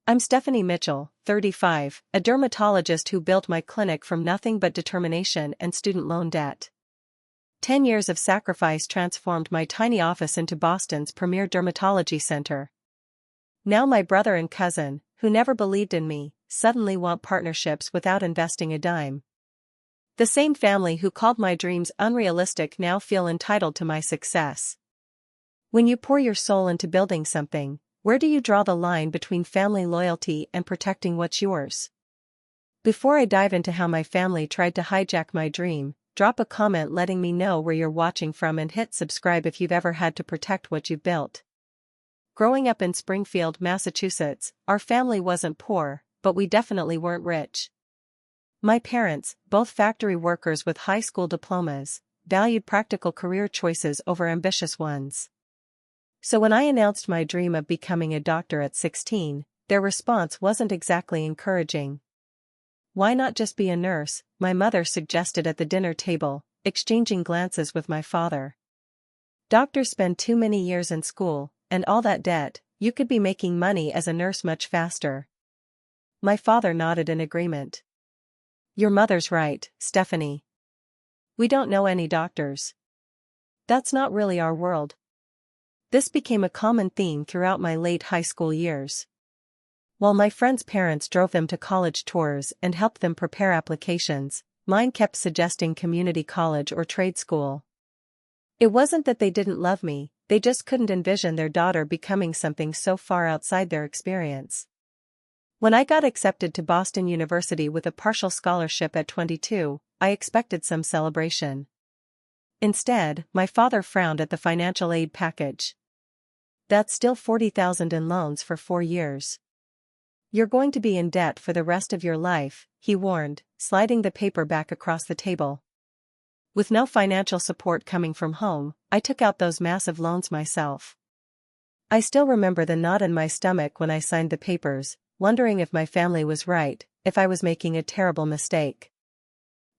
I'm Stephanie Mitchell, 35, a dermatologist who built my clinic from nothing but determination and student loan debt. 10 years of sacrifice transformed my tiny office into Boston's premier dermatology center. Now my brother and cousin, who never believed in me, suddenly want partnerships without investing a dime. The same family who called my dreams unrealistic now feel entitled to my success. When you pour your soul into building something, where do you draw the line between family loyalty and protecting what's yours? Before I dive into how my family tried to hijack my dream, drop a comment letting me know where you're watching from and hit subscribe if you've ever had to protect what you've built. Growing up in Springfield, Massachusetts, our family wasn't poor, but we definitely weren't rich. My parents, both factory workers with high school diplomas, valued practical career choices over ambitious ones. So when I announced my dream of becoming a doctor at 16, their response wasn't exactly encouraging. "Why not just be a nurse?" my mother suggested at the dinner table, exchanging glances with my father. "Doctors spend too many years in school, and all that debt, you could be making money as a nurse much faster." My father nodded in agreement. "Your mother's right, Stephanie. We don't know any doctors. That's not really our world." This became a common theme throughout my late high school years. While my friends' parents drove them to college tours and helped them prepare applications, mine kept suggesting community college or trade school. It wasn't that they didn't love me, they just couldn't envision their daughter becoming something so far outside their experience. When I got accepted to Boston University with a partial scholarship at 22, I expected some celebration. Instead, my father frowned at the financial aid package. "That's still $40,000 in loans for 4 years. You're going to be in debt for the rest of your life," he warned, sliding the paper back across the table. With no financial support coming from home, I took out those massive loans myself. I still remember the knot in my stomach when I signed the papers, wondering if my family was right, if I was making a terrible mistake.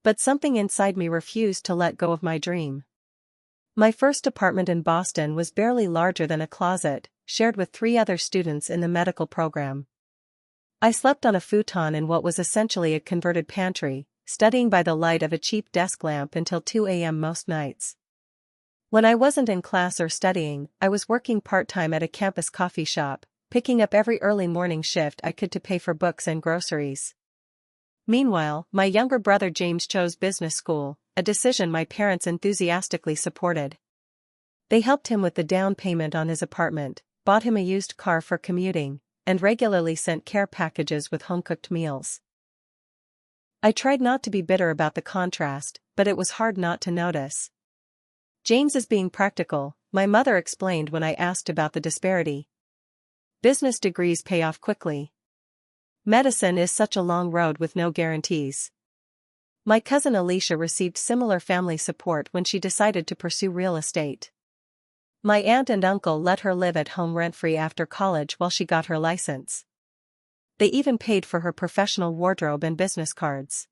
But something inside me refused to let go of my dream. My first apartment in Boston was barely larger than a closet, shared with 3 other students in the medical program. I slept on a futon in what was essentially a converted pantry, studying by the light of a cheap desk lamp until 2 a.m. most nights. When I wasn't in class or studying, I was working part-time at a campus coffee shop, picking up every early morning shift I could to pay for books and groceries. Meanwhile, my younger brother James chose business school, a decision my parents enthusiastically supported. They helped him with the down payment on his apartment, bought him a used car for commuting, and regularly sent care packages with home-cooked meals. I tried not to be bitter about the contrast, but it was hard not to notice. "James is being practical," my mother explained when I asked about the disparity. "Business degrees pay off quickly. Medicine is such a long road with no guarantees." My cousin Alicia received similar family support when she decided to pursue real estate. My aunt and uncle let her live at home rent-free after college while she got her license. They even paid for her professional wardrobe and business cards.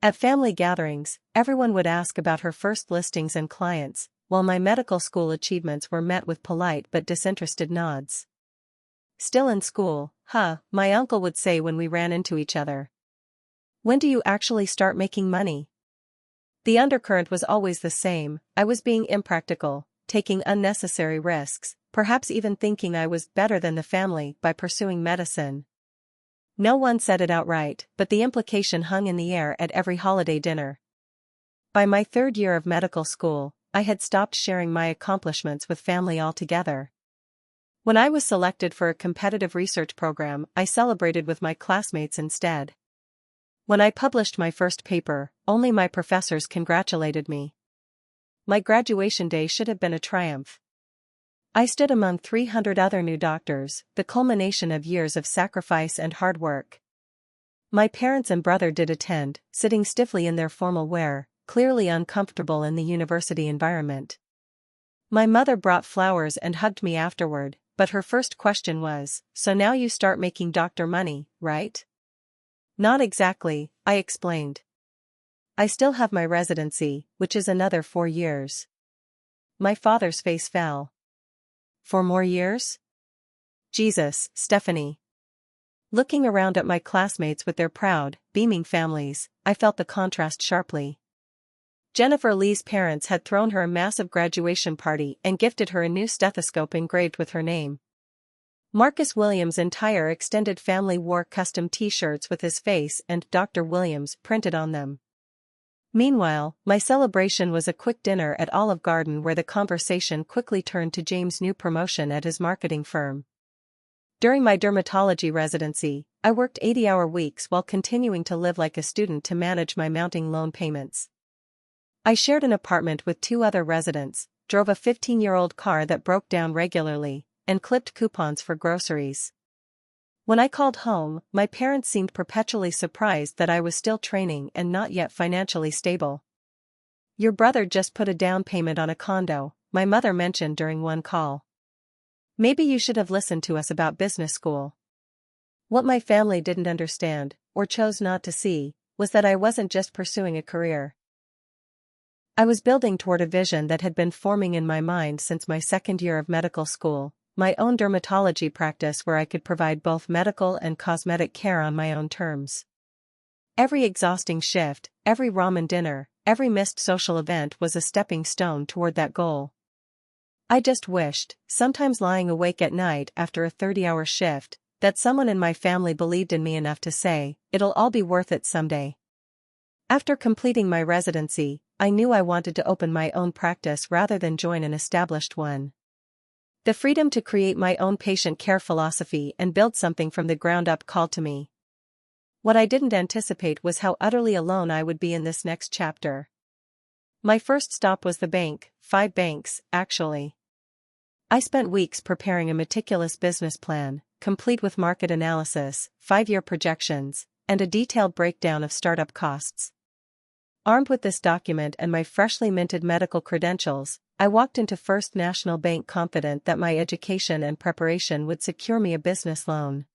At family gatherings, everyone would ask about her first listings and clients, while my medical school achievements were met with polite but disinterested nods. "Still in school, huh?" my uncle would say when we ran into each other. "When do you actually start making money?" The undercurrent was always the same: I was being impractical, taking unnecessary risks, perhaps even thinking I was better than the family by pursuing medicine. No one said it outright, but the implication hung in the air at every holiday dinner. By my 3rd year of medical school, I had stopped sharing my accomplishments with family altogether. When I was selected for a competitive research program, I celebrated with my classmates instead. When I published my first paper, only my professors congratulated me. My graduation day should have been a triumph. I stood among 300 other new doctors, the culmination of years of sacrifice and hard work. My parents and brother did attend, sitting stiffly in their formal wear, clearly uncomfortable in the university environment. My mother brought flowers and hugged me afterward, but her first question was, "So now you start making doctor money, right?" "Not exactly," I explained. "I still have my residency, which is another 4 years." My father's face fell. "4 more years? Jesus, Stephanie. Looking around at my classmates with their proud, beaming families, I felt the contrast sharply. Jennifer Lee's parents had thrown her a massive graduation party and gifted her a new stethoscope engraved with her name. Marcus Williams' entire extended family wore custom t-shirts with his face and Dr. Williams printed on them. Meanwhile, my celebration was a quick dinner at Olive Garden where the conversation quickly turned to James' new promotion at his marketing firm. During my dermatology residency, I worked 80-hour weeks while continuing to live like a student to manage my mounting loan payments. I shared an apartment with 2 other residents, drove a 15-year-old car that broke down regularly, and clipped coupons for groceries. When I called home, my parents seemed perpetually surprised that I was still training and not yet financially stable. "Your brother just put a down payment on a condo," my mother mentioned during one call. "Maybe you should have listened to us about business school." What my family didn't understand, or chose not to see, was that I wasn't just pursuing a career. I was building toward a vision that had been forming in my mind since my second year of medical school. My own dermatology practice where I could provide both medical and cosmetic care on my own terms. Every exhausting shift, every ramen dinner, every missed social event was a stepping stone toward that goal. I just wished, sometimes lying awake at night after a 30-hour shift, that someone in my family believed in me enough to say, "It'll all be worth it someday." After completing my residency, I knew I wanted to open my own practice rather than join an established one. The freedom to create my own patient care philosophy and build something from the ground up called to me. What I didn't anticipate was how utterly alone I would be in this next chapter. My first stop was the bank, 5 banks, actually. I spent weeks preparing a meticulous business plan, complete with market analysis, 5-year projections, and a detailed breakdown of startup costs. Armed with this document and my freshly minted medical credentials, I walked into First National Bank confident that my education and preparation would secure me a business loan.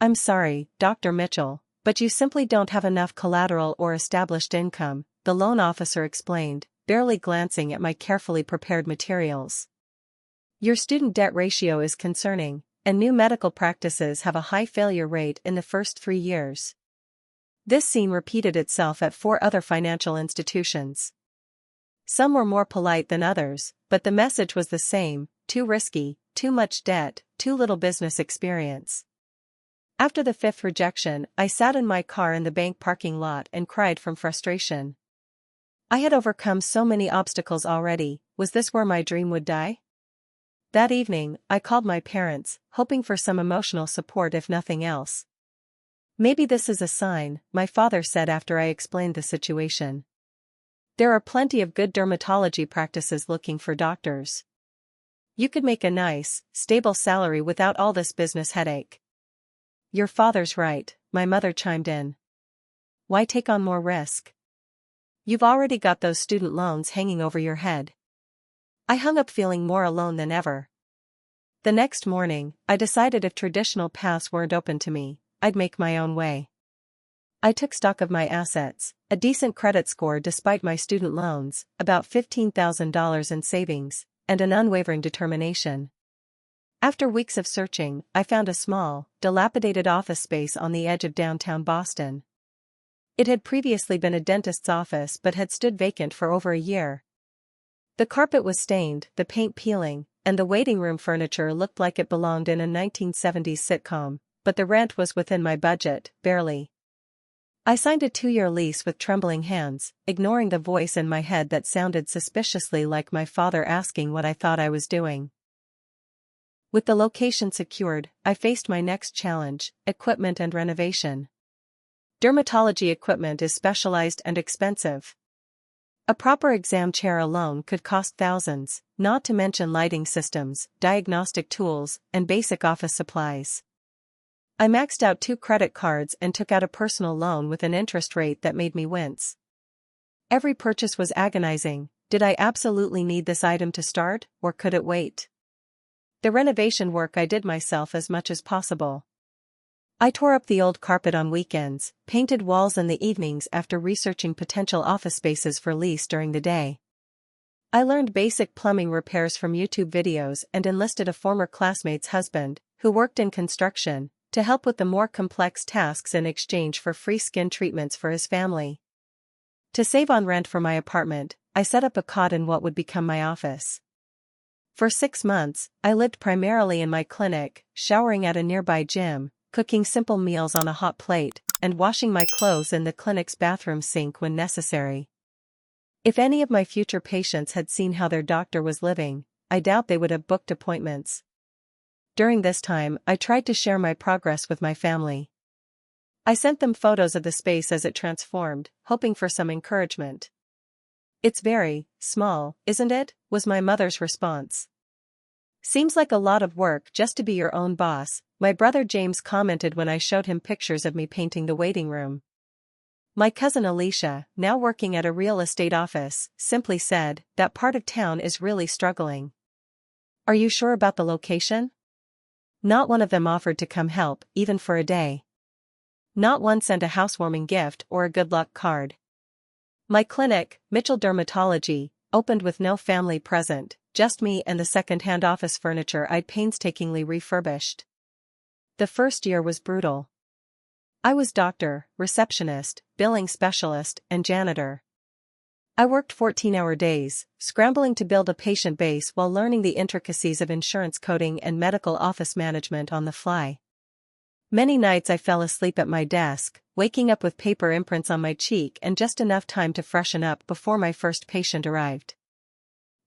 "I'm sorry, Dr. Mitchell, but you simply don't have enough collateral or established income," the loan officer explained, barely glancing at my carefully prepared materials. "Your student debt ratio is concerning, and new medical practices have a high failure rate in the first 3 years." This scene repeated itself at 4 other financial institutions. Some were more polite than others, but the message was the same: too risky, too much debt, too little business experience. After the 5th rejection, I sat in my car in the bank parking lot and cried from frustration. I had overcome so many obstacles already. Was this where my dream would die? That evening, I called my parents, hoping for some emotional support if nothing else. "Maybe this is a sign," my father said after I explained the situation. "There are plenty of good dermatology practices looking for doctors. You could make a nice, stable salary without all this business headache." "Your father's right," my mother chimed in. "Why take on more risk? You've already got those student loans hanging over your head." I hung up feeling more alone than ever. The next morning, I decided if traditional paths weren't open to me, I'd make my own way. I took stock of my assets, a decent credit score despite my student loans, about $15,000 in savings, and an unwavering determination. After weeks of searching, I found a small, dilapidated office space on the edge of downtown Boston. It had previously been a dentist's office but had stood vacant for over a year. The carpet was stained, the paint peeling, and the waiting room furniture looked like it belonged in a 1970s sitcom, but the rent was within my budget, barely. I signed a 2-year lease with trembling hands, ignoring the voice in my head that sounded suspiciously like my father asking what I thought I was doing. With the location secured, I faced my next challenge: equipment and renovation. Dermatology equipment is specialized and expensive. A proper exam chair alone could cost thousands, not to mention lighting systems, diagnostic tools, and basic office supplies. I maxed out 2 credit cards and took out a personal loan with an interest rate that made me wince. Every purchase was agonizing. Did I absolutely need this item to start, or could it wait? The renovation work I did myself as much as possible. I tore up the old carpet on weekends, painted walls in the evenings after researching potential office spaces for lease during the day. I learned basic plumbing repairs from YouTube videos and enlisted a former classmate's husband, who worked in construction, to help with the more complex tasks in exchange for free skin treatments for his family. To save on rent for my apartment, I set up a cot in what would become my office. For 6 months, I lived primarily in my clinic, showering at a nearby gym, cooking simple meals on a hot plate, and washing my clothes in the clinic's bathroom sink when necessary. If any of my future patients had seen how their doctor was living, I doubt they would have booked appointments. During this time, I tried to share my progress with my family. I sent them photos of the space as it transformed, hoping for some encouragement. "It's very small, isn't it?" was my mother's response. "Seems like a lot of work just to be your own boss," my brother James commented when I showed him pictures of me painting the waiting room. My cousin Alicia, now working at a real estate office, simply said, "That part of town is really struggling. Are you sure about the location?" Not one of them offered to come help, even for a day. Not one sent a housewarming gift or a good luck card. My clinic, Mitchell Dermatology, opened with no family present, just me and the second-hand office furniture I'd painstakingly refurbished. The first year was brutal. I was doctor, receptionist, billing specialist, and janitor. I worked 14-hour days, scrambling to build a patient base while learning the intricacies of insurance coding and medical office management on the fly. Many nights I fell asleep at my desk, waking up with paper imprints on my cheek and just enough time to freshen up before my first patient arrived.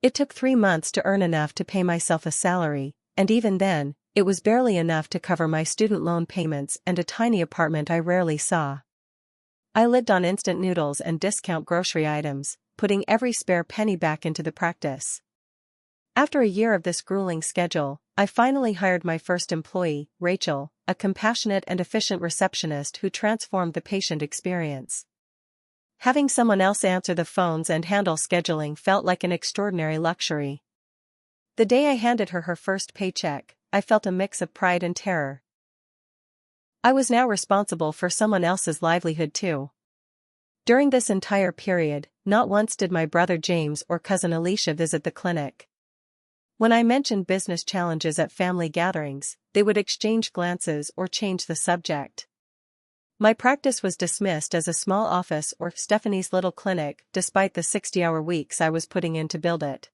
It took 3 months to earn enough to pay myself a salary, and even then, it was barely enough to cover my student loan payments and a tiny apartment I rarely saw. I lived on instant noodles and discount grocery items, putting every spare penny back into the practice. After a year of this grueling schedule, I finally hired my first employee, Rachel, a compassionate and efficient receptionist who transformed the patient experience. Having someone else answer the phones and handle scheduling felt like an extraordinary luxury. The day I handed her her first paycheck, I felt a mix of pride and terror. I was now responsible for someone else's livelihood too. During this entire period, not once did my brother James or cousin Alicia visit the clinic. When I mentioned business challenges at family gatherings, they would exchange glances or change the subject. My practice was dismissed as a small office or Stephanie's little clinic, despite the 60-hour weeks I was putting in to build it.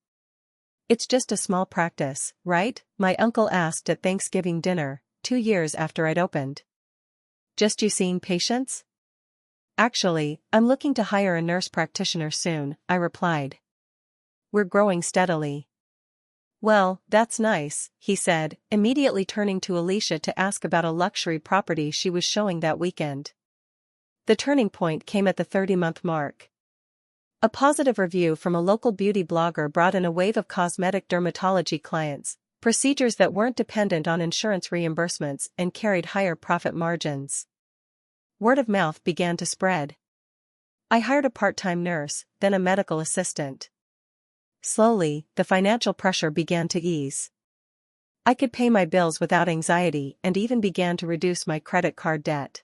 "It's just a small practice, right?" my uncle asked at Thanksgiving dinner, 2 years after I'd opened. "Just you seeing patients?" "Actually, I'm looking to hire a nurse practitioner soon," I replied. "We're growing steadily." "Well, that's nice," he said, immediately turning to Alicia to ask about a luxury property she was showing that weekend. The turning point came at the 30-month mark. A positive review from a local beauty blogger brought in a wave of cosmetic dermatology clients, procedures that weren't dependent on insurance reimbursements and carried higher profit margins. Word of mouth began to spread. I hired a part-time nurse, then a medical assistant. Slowly, the financial pressure began to ease. I could pay my bills without anxiety and even began to reduce my credit card debt.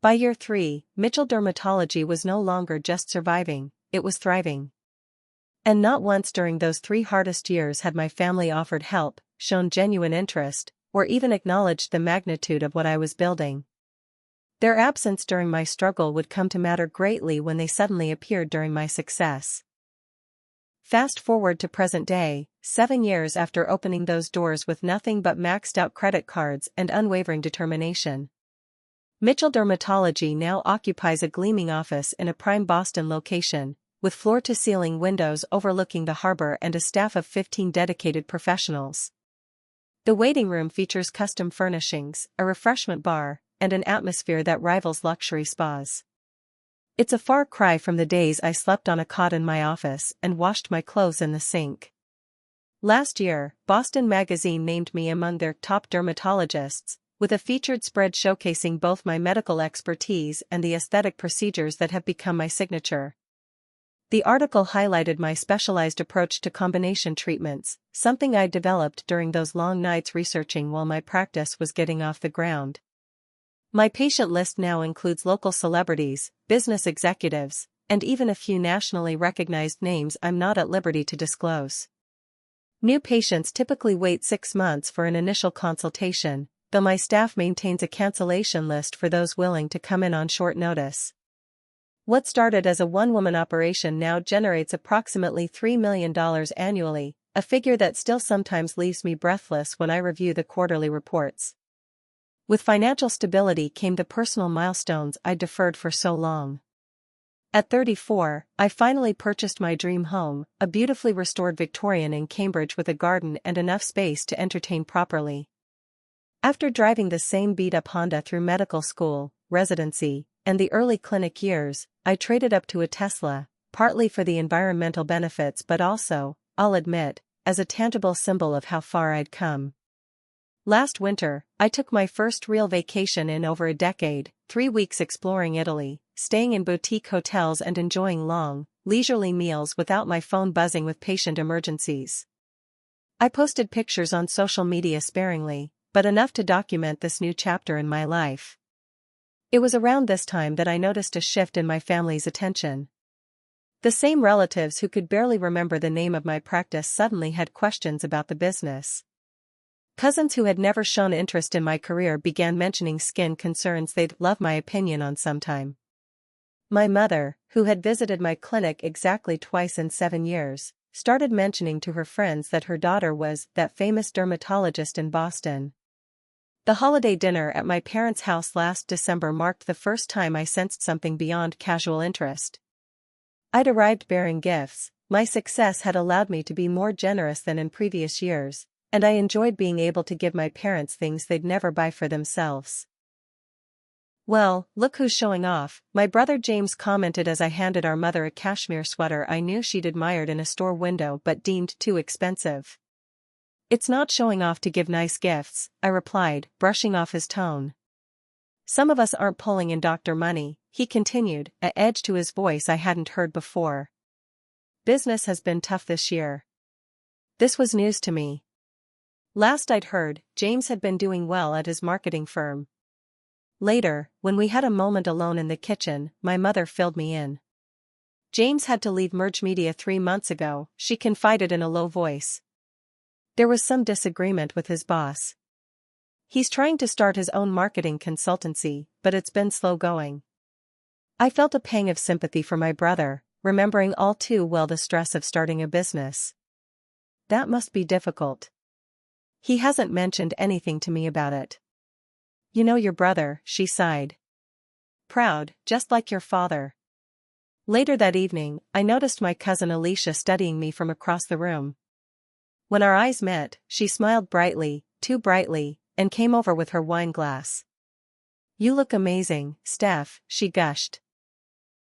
By year 3, Mitchell Dermatology was no longer just surviving, it was thriving. And not once during those 3 hardest years had my family offered help, shown genuine interest, or even acknowledged the magnitude of what I was building. Their absence during my struggle would come to matter greatly when they suddenly appeared during my success. Fast forward to present day, 7 years after opening those doors with nothing but maxed out credit cards and unwavering determination. Mitchell Dermatology now occupies a gleaming office in a prime Boston location, with floor-to-ceiling windows overlooking the harbor and a staff of 15 dedicated professionals. The waiting room features custom furnishings, a refreshment bar, and an atmosphere that rivals luxury spas. It's a far cry from the days I slept on a cot in my office and washed my clothes in the sink. Last year, Boston Magazine named me among their top dermatologists, with a featured spread showcasing both my medical expertise and the aesthetic procedures that have become my signature. The article highlighted my specialized approach to combination treatments, something I developed during those long nights researching while my practice was getting off the ground. My patient list now includes local celebrities, business executives, and even a few nationally recognized names I'm not at liberty to disclose. New patients typically wait 6 months for an initial consultation, though my staff maintains a cancellation list for those willing to come in on short notice. What started as a one-woman operation now generates approximately $3 million annually, a figure that still sometimes leaves me breathless when I review the quarterly reports. With financial stability came the personal milestones I deferred for so long. At 34, I finally purchased my dream home, a beautifully restored Victorian in Cambridge with a garden and enough space to entertain properly. After driving the same beat-up Honda through medical school, residency, and the early clinic years, I traded up to a Tesla, partly for the environmental benefits but also, I'll admit, as a tangible symbol of how far I'd come. Last winter, I took my first real vacation in over a decade, 3 weeks exploring Italy, staying in boutique hotels and enjoying long, leisurely meals without my phone buzzing with patient emergencies. I posted pictures on social media sparingly, but enough to document this new chapter in my life. It was around this time that I noticed a shift in my family's attention. The same relatives who could barely remember the name of my practice suddenly had questions about the business. Cousins who had never shown interest in my career began mentioning skin concerns they'd love my opinion on sometime. My mother, who had visited my clinic exactly twice in 7 years, started mentioning to her friends that her daughter was that famous dermatologist in Boston. The holiday dinner at my parents' house last December marked the first time I sensed something beyond casual interest. I'd arrived bearing gifts. My success had allowed me to be more generous than in previous years, and I enjoyed being able to give my parents things they'd never buy for themselves. "Well, look who's showing off," my brother James commented as I handed our mother a cashmere sweater I knew she'd admired in a store window but deemed too expensive. "It's not showing off to give nice gifts," I replied, brushing off his tone. "Some of us aren't pulling in doctor money," he continued, an edge to his voice I hadn't heard before. "Business has been tough this year." This was news to me. Last I'd heard, James had been doing well at his marketing firm. Later, when we had a moment alone in the kitchen, my mother filled me in. "James had to leave Merge Media 3 months ago," she confided in a low voice. "There was some disagreement with his boss. He's trying to start his own marketing consultancy, but it's been slow going." I felt a pang of sympathy for my brother, remembering all too well the stress of starting a business. That must be difficult. He hasn't mentioned anything to me about it. "You know your brother," she sighed. "Proud, just like your father." Later that evening, I noticed my cousin Alicia studying me from across the room. When our eyes met, she smiled brightly, too brightly, and came over with her wine glass. "You look amazing, Steph," she gushed.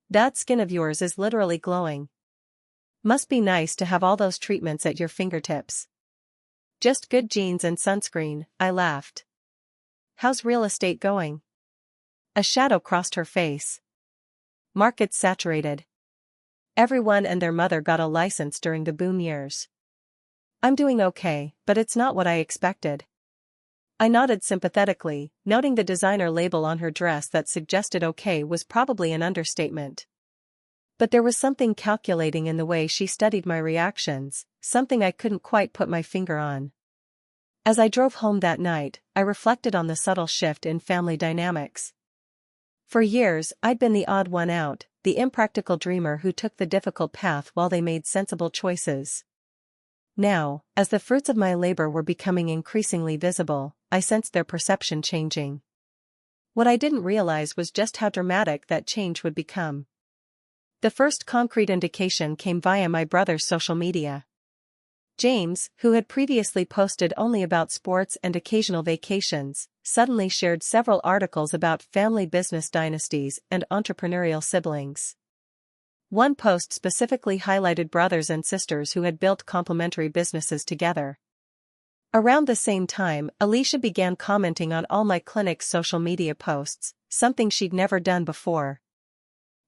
"That skin of yours is literally glowing. Must be nice to have all those treatments at your fingertips." "Just good genes and sunscreen," I laughed. "How's real estate going?" A shadow crossed her face. "Market's saturated. Everyone and their mother got a license during the boom years." "I'm doing okay, but it's not what I expected." I nodded sympathetically, noting the designer label on her dress that suggested okay was probably an understatement. But there was something calculating in the way she studied my reactions, something I couldn't quite put my finger on. As I drove home that night, I reflected on the subtle shift in family dynamics. For years, I'd been the odd one out, the impractical dreamer who took the difficult path while they made sensible choices. Now, as the fruits of my labor were becoming increasingly visible, I sensed their perception changing. What I didn't realize was just how dramatic that change would become. The first concrete indication came via my brother's social media. James, who had previously posted only about sports and occasional vacations, suddenly shared several articles about family business dynasties and entrepreneurial siblings. One post specifically highlighted brothers and sisters who had built complementary businesses together. Around the same time, Alicia began commenting on all my clinic's social media posts, something she'd never done before.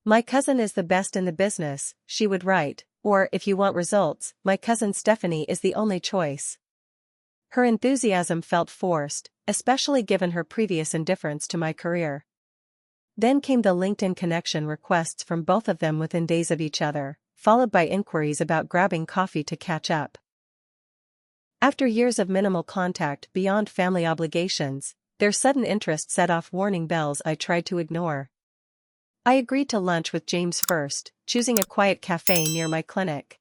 "My cousin is the best in the business," she would write, or if you want results, "my cousin Stephanie is the only choice." Her enthusiasm felt forced, especially given her previous indifference to my career. Then came the LinkedIn connection requests from both of them within days of each other, followed by inquiries about grabbing coffee to catch up. After years of minimal contact beyond family obligations, Their sudden interest set off warning bells I tried to ignore. I agreed to lunch with James first, choosing a quiet cafe near my clinic.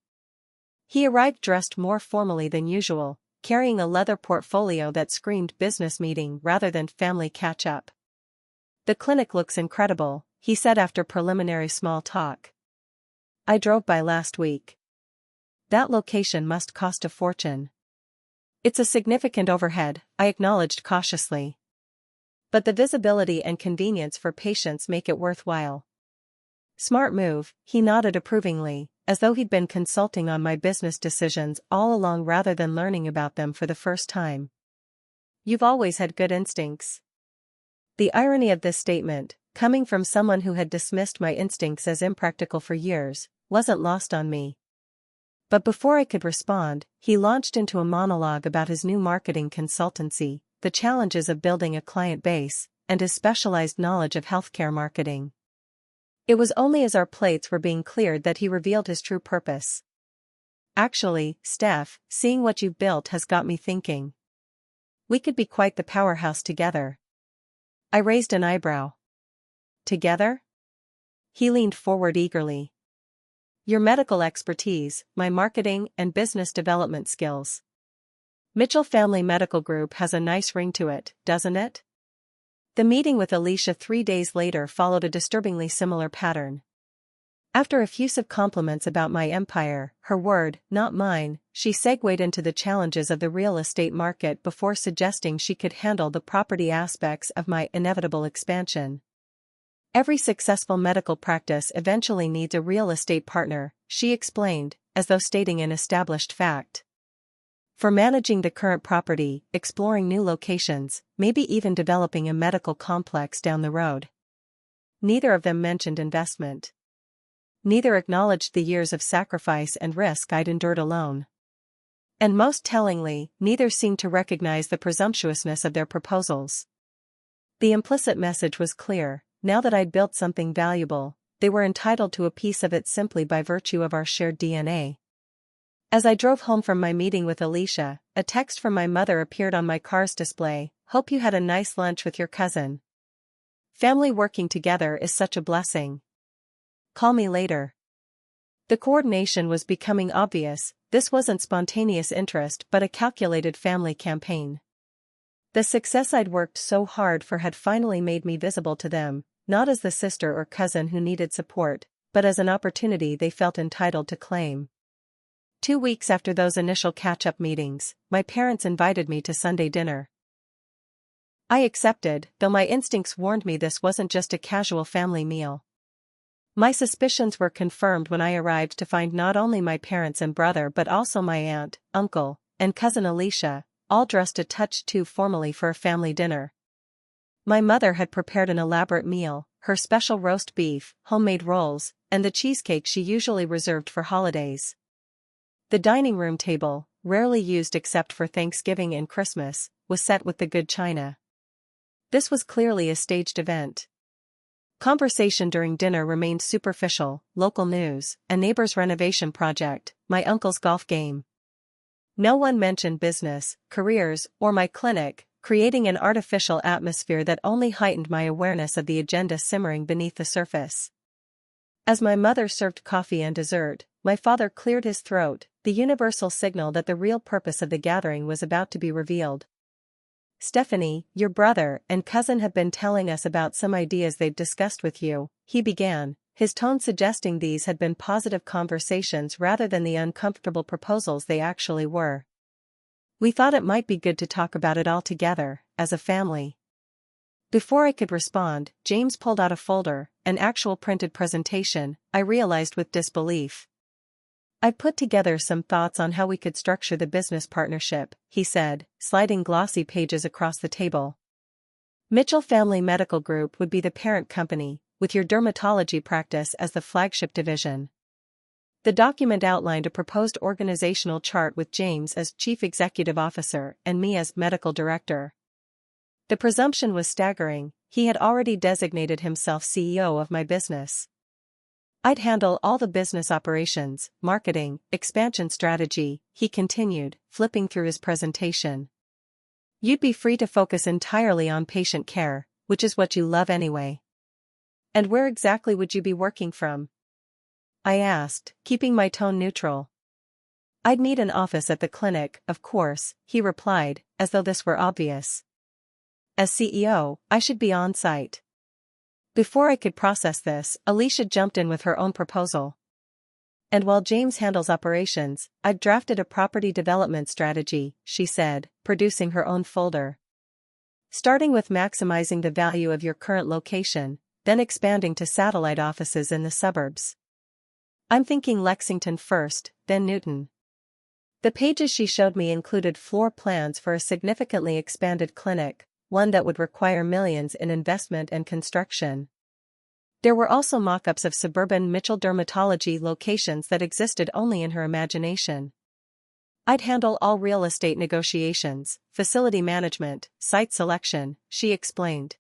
He arrived dressed more formally than usual, carrying a leather portfolio that screamed business meeting rather than family catch-up. "The clinic looks incredible," he said after preliminary small talk. "I drove by last week. That location must cost a fortune." "It's a significant overhead," I acknowledged cautiously. "But the visibility and convenience for patients make it worthwhile." "Smart move," he nodded approvingly, as though he'd been consulting on my business decisions all along rather than learning about them for the first time. "You've always had good instincts." The irony of this statement, coming from someone who had dismissed my instincts as impractical for years, wasn't lost on me. But before I could respond, he launched into a monologue about his new marketing consultancy, the challenges of building a client base, and his specialized knowledge of healthcare marketing. It was only as our plates were being cleared that he revealed his true purpose. "Actually, Steph, seeing what you've built has got me thinking. We could be quite the powerhouse together." I raised an eyebrow. "Together?" He leaned forward eagerly. "Your medical expertise, my marketing and business development skills. Mitchell Family Medical Group has a nice ring to it, doesn't it?" The meeting with Alicia 3 days later followed a disturbingly similar pattern. After effusive compliments about my empire, her word, not mine, she segued into the challenges of the real estate market before suggesting she could handle the property aspects of my inevitable expansion. "Every successful medical practice eventually needs a real estate partner," she explained, as though stating an established fact. "For managing the current property, exploring new locations, maybe even developing a medical complex down the road." Neither of them mentioned investment. Neither acknowledged the years of sacrifice and risk I'd endured alone. And most tellingly, neither seemed to recognize the presumptuousness of their proposals. The implicit message was clear: now that I'd built something valuable, they were entitled to a piece of it simply by virtue of our shared DNA. As I drove home from my meeting with Alicia, a text from my mother appeared on my car's display: "Hope you had a nice lunch with your cousin. Family working together is such a blessing. Call me later." The coordination was becoming obvious. This wasn't spontaneous interest but a calculated family campaign. The success I'd worked so hard for had finally made me visible to them, not as the sister or cousin who needed support, but as an opportunity they felt entitled to claim. 2 weeks after those initial catch-up meetings, my parents invited me to Sunday dinner. I accepted, though my instincts warned me this wasn't just a casual family meal. My suspicions were confirmed when I arrived to find not only my parents and brother but also my aunt, uncle, and cousin Alicia, all dressed a touch too formally for a family dinner. My mother had prepared an elaborate meal, her special roast beef, homemade rolls, and the cheesecake she usually reserved for holidays. The dining room table, rarely used except for Thanksgiving and Christmas, was set with the good china. This was clearly a staged event. Conversation during dinner remained superficial: local news, a neighbor's renovation project, my uncle's golf game. No one mentioned business, careers, or my clinic, creating an artificial atmosphere that only heightened my awareness of the agenda simmering beneath the surface. As my mother served coffee and dessert, my father cleared his throat, the universal signal that the real purpose of the gathering was about to be revealed. "Stephanie, your brother and cousin have been telling us about some ideas they've discussed with you," he began, his tone suggesting these had been positive conversations rather than the uncomfortable proposals they actually were. "We thought it might be good to talk about it all together, as a family." Before I could respond, James pulled out a folder, an actual printed presentation, I realized with disbelief. "I've put together some thoughts on how we could structure the business partnership," he said, sliding glossy pages across the table. "Mitchell Family Medical Group would be the parent company, with your dermatology practice as the flagship division." The document outlined a proposed organizational chart with James as Chief Executive Officer and me as Medical Director. The presumption was staggering: he had already designated himself CEO of my business. "I'd handle all the business operations, marketing, expansion strategy," he continued, flipping through his presentation. You'd be free to focus entirely on patient care, which is what you love anyway. And where exactly would you be working from? I asked, keeping my tone neutral. I'd need an office at the clinic, of course, he replied, as though this were obvious. As CEO, I should be on site. Before I could process this, Alicia jumped in with her own proposal. And while James handles operations, I've drafted a property development strategy, she said, producing her own folder. Starting with maximizing the value of your current location, then expanding to satellite offices in the suburbs. I'm thinking Lexington first, then Newton. The pages she showed me included floor plans for a significantly expanded clinic, one that would require millions in investment and construction. There were also mock-ups of suburban Mitchell dermatology locations that existed only in her imagination. I'd handle all real estate negotiations, facility management, site selection, she explained.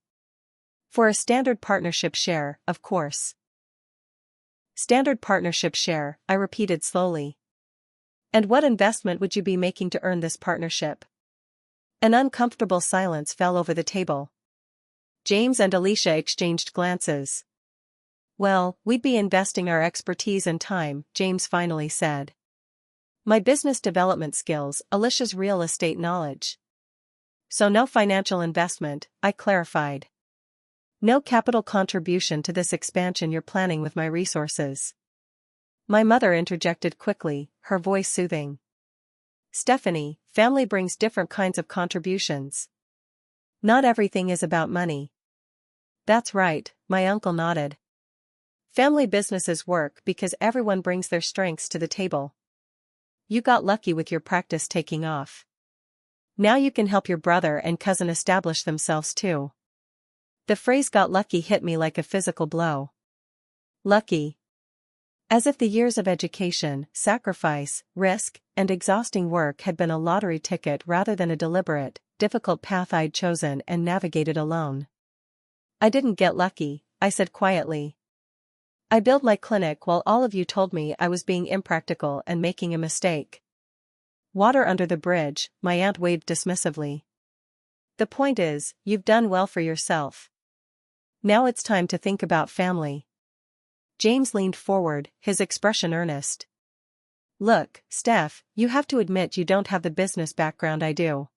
For a standard partnership share, of course. Standard partnership share, I repeated slowly. And what investment would you be making to earn this partnership? An uncomfortable silence fell over the table. James and Alicia exchanged glances. Well, we'd be investing our expertise and time, James finally said. My business development skills, Alicia's real estate knowledge. So no financial investment, I clarified. No capital contribution to this expansion you're planning with my resources. My mother interjected quickly, her voice soothing. Stephanie, family brings different kinds of contributions. Not everything is about money. That's right, my uncle nodded. Family businesses work because everyone brings their strengths to the table. You got lucky with your practice taking off. Now you can help your brother and cousin establish themselves too. The phrase "got lucky" hit me like a physical blow. Lucky. As if the years of education, sacrifice, risk, and exhausting work had been a lottery ticket rather than a deliberate, difficult path I'd chosen and navigated alone. I didn't get lucky, I said quietly. I built my clinic while all of you told me I was being impractical and making a mistake. Water under the bridge, my aunt waved dismissively. The point is, you've done well for yourself. Now it's time to think about family. James leaned forward, his expression earnest. Look, Steph, you have to admit you don't have the business background I do.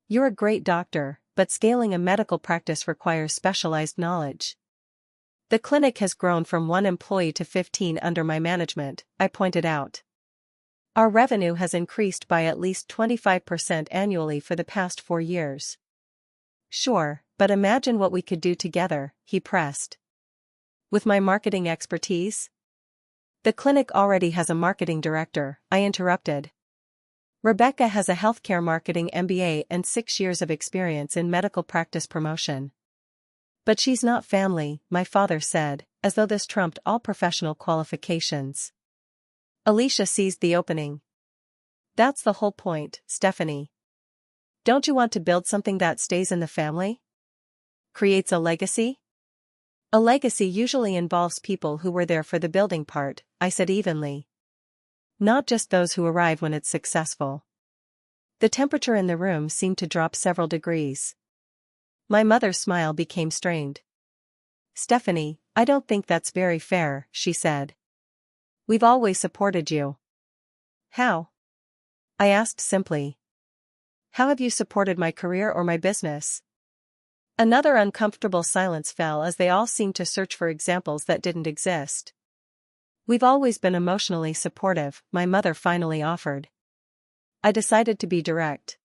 You're a great doctor, but scaling a medical practice requires specialized knowledge. The clinic has grown from 1 employee to 15 under my management, I pointed out. Our revenue has increased by at least 25% annually for the past 4 years. Sure, but imagine what we could do together, he pressed. With my marketing expertise? The clinic already has a marketing director, I interrupted. Rebecca has a healthcare marketing MBA and 6 years of experience in medical practice promotion. But she's not family, my father said, as though this trumped all professional qualifications. Alicia seized the opening. That's the whole point, Stephanie. Don't you want to build something that stays in the family? Creates a legacy? A legacy usually involves people who were there for the building part, I said evenly. Not just those who arrive when it's successful. The temperature in the room seemed to drop several degrees. My mother's smile became strained. Stephanie, I don't think that's very fair, she said. We've always supported you. How? I asked simply. How have you supported my career or my business? Another uncomfortable silence fell as they all seemed to search for examples that didn't exist. We've always been emotionally supportive, my mother finally offered. I decided to be direct.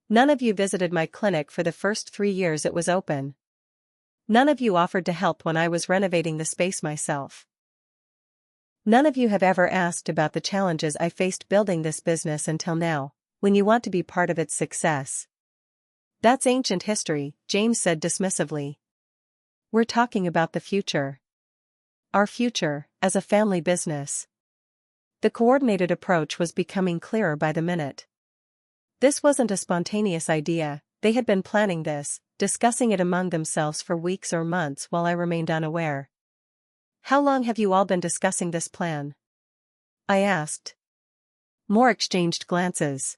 None of you visited my clinic for the first 3 years it was open. None of you offered to help when I was renovating the space myself. None of you have ever asked about the challenges I faced building this business until now, when you want to be part of its success. That's ancient history, James said dismissively. We're talking about the future. Our future, as a family business. The coordinated approach was becoming clearer by the minute. This wasn't a spontaneous idea, they had been planning this, discussing it among themselves for weeks or months while I remained unaware. How long have you all been discussing this plan? I asked. More exchanged glances.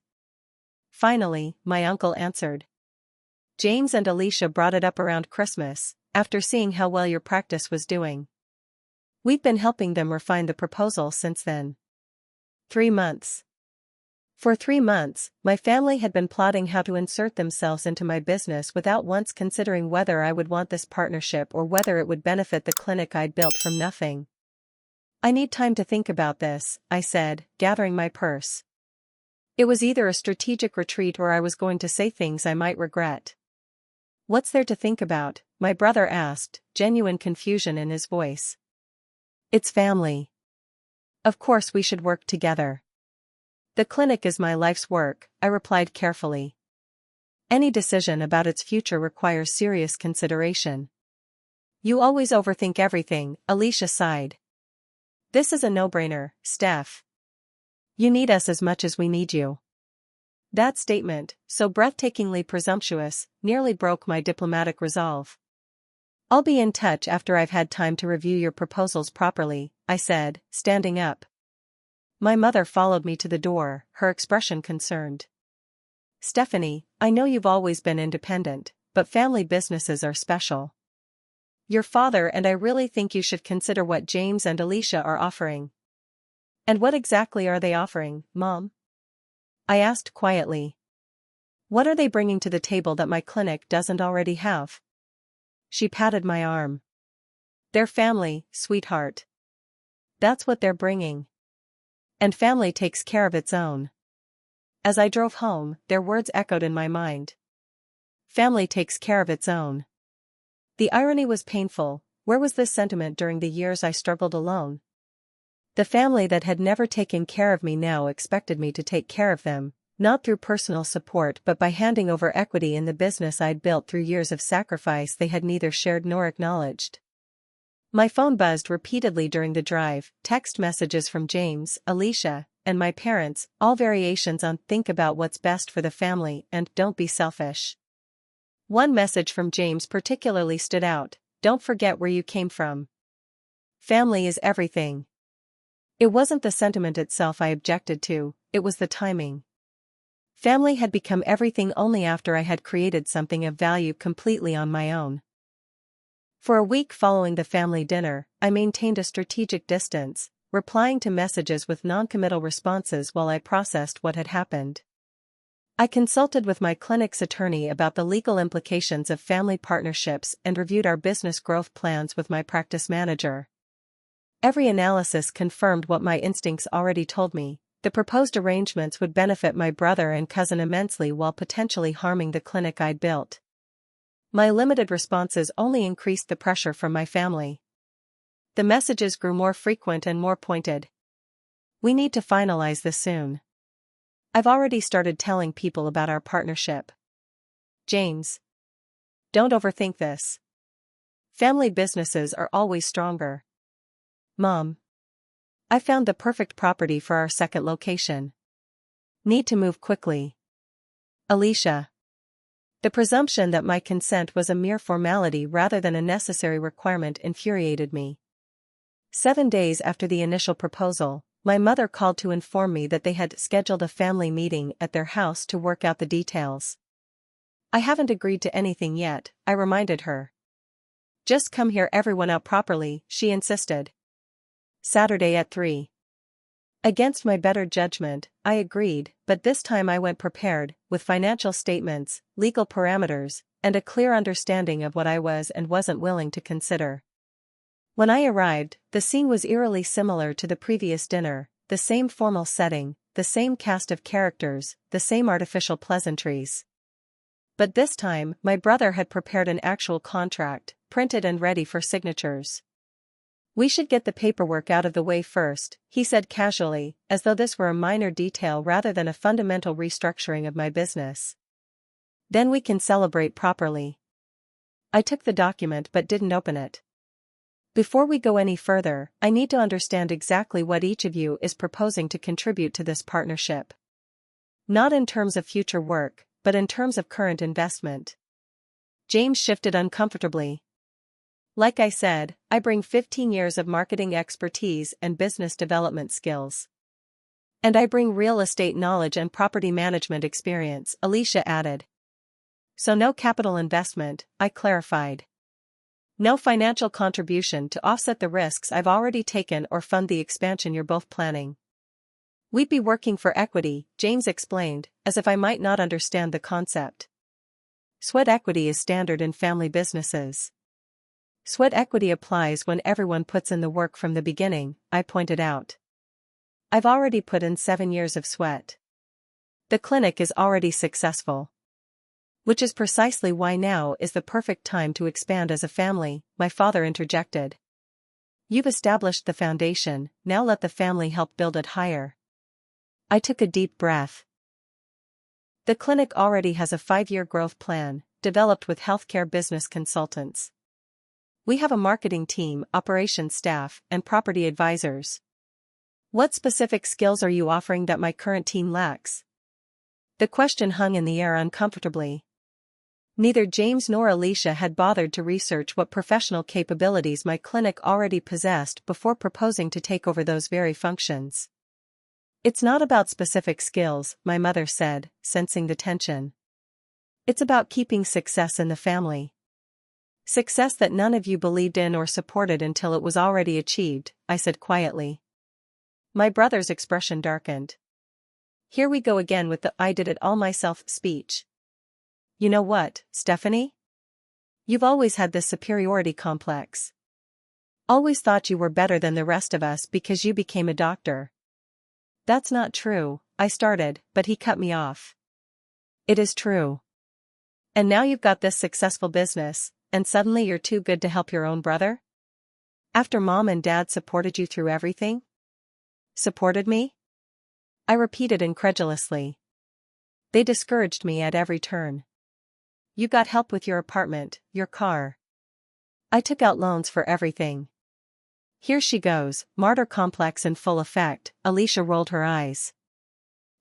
finally, my uncle answered. James and Alicia brought it up around Christmas, after seeing how well your practice was doing. We've been helping them refine the proposal since then. 3 months. For 3 months, my family had been plotting how to insert themselves into my business without once considering whether I would want this partnership or whether it would benefit the clinic I'd built from nothing. I need time to think about this, I said, gathering my purse. It was either a strategic retreat or I was going to say things I might regret. What's there to think about? My brother asked, genuine confusion in his voice. It's family. Of course we should work together. The clinic is my life's work, I replied carefully. Any decision about its future requires serious consideration. You always overthink everything, Alicia sighed. This is a no-brainer, Steph. You need us as much as we need you. That statement, so breathtakingly presumptuous, nearly broke my diplomatic resolve. I'll be in touch after I've had time to review your proposals properly, I said, standing up. My mother followed me to the door, her expression concerned. Stephanie, I know you've always been independent, but family businesses are special. Your father and I really think you should consider what James and Alicia are offering. And what exactly are they offering, Mom? I asked quietly. What are they bringing to the table that my clinic doesn't already have? She patted my arm. Their family, sweetheart. That's what they're bringing. And family takes care of its own. As I drove home, their words echoed in my mind. Family takes care of its own. The irony was painful. Where was this sentiment during the years I struggled alone? The family that had never taken care of me now expected me to take care of them, not through personal support but by handing over equity in the business I'd built through years of sacrifice they had neither shared nor acknowledged. My phone buzzed repeatedly during the drive, text messages from James, Alicia, and my parents, all variations on think about what's best for the family and don't be selfish. One message from James particularly stood out, don't forget where you came from. Family is everything. It wasn't the sentiment itself I objected to, it was the timing. Family had become everything only after I had created something of value completely on my own. For a week following the family dinner, I maintained a strategic distance, replying to messages with non-committal responses while I processed what had happened. I consulted with my clinic's attorney about the legal implications of family partnerships and reviewed our business growth plans with my practice manager. Every analysis confirmed what my instincts already told me. The proposed arrangements would benefit my brother and cousin immensely while potentially harming the clinic I'd built. My limited responses only increased the pressure from my family. The messages grew more frequent and more pointed. We need to finalize this soon. I've already started telling people about our partnership. James. Don't overthink this. Family businesses are always stronger. Mom. I found the perfect property for our second location. Need to move quickly. Alicia. The presumption that my consent was a mere formality rather than a necessary requirement infuriated me. 7 days after the initial proposal, my mother called to inform me that they had scheduled a family meeting at their house to work out the details. I haven't agreed to anything yet, I reminded her. Just come hear everyone out properly, she insisted. Saturday at 3. Against my better judgment, I agreed, but this time I went prepared, with financial statements, legal parameters, and a clear understanding of what I was and wasn't willing to consider. When I arrived, the scene was eerily similar to the previous dinner, the same formal setting, the same cast of characters, the same artificial pleasantries. But this time, my brother had prepared an actual contract, printed and ready for signatures. We should get the paperwork out of the way first, he said casually, as though this were a minor detail rather than a fundamental restructuring of my business. Then we can celebrate properly. I took the document but didn't open it. Before we go any further, I need to understand exactly what each of you is proposing to contribute to this partnership. Not in terms of future work, but in terms of current investment. James shifted uncomfortably. Like I said, I bring 15 years of marketing expertise and business development skills. And I bring real estate knowledge and property management experience, Alicia added. So no capital investment, I clarified. No financial contribution to offset the risks I've already taken or fund the expansion you're both planning. We'd be working for equity, James explained, as if I might not understand the concept. Sweat equity is standard in family businesses. Sweat equity applies when everyone puts in the work from the beginning, I pointed out. I've already put in 7 years of sweat. The clinic is already successful. Which is precisely why now is the perfect time to expand as a family, my father interjected. You've established the foundation, now let the family help build it higher. I took a deep breath. The clinic already has a 5-year growth plan, developed with healthcare business consultants. We have a marketing team, operations staff, and property advisors. What specific skills are you offering that my current team lacks? The question hung in the air uncomfortably. Neither James nor Alicia had bothered to research what professional capabilities my clinic already possessed before proposing to take over those very functions. It's not about specific skills, my mother said, sensing the tension. It's about keeping success in the family. Success that none of you believed in or supported until it was already achieved, I said quietly. My brother's expression darkened. Here we go again with the "I did it all myself" speech. You know what, Stephanie? You've always had this superiority complex. Always thought you were better than the rest of us because you became a doctor. That's not true, I started, but he cut me off. It is true. And now you've got this successful business, and suddenly you're too good to help your own brother? After Mom and Dad supported you through everything? Supported me? I repeated incredulously. They discouraged me at every turn. You got help with your apartment, your car. I took out loans for everything. Here she goes, martyr complex in full effect, Alicia rolled her eyes.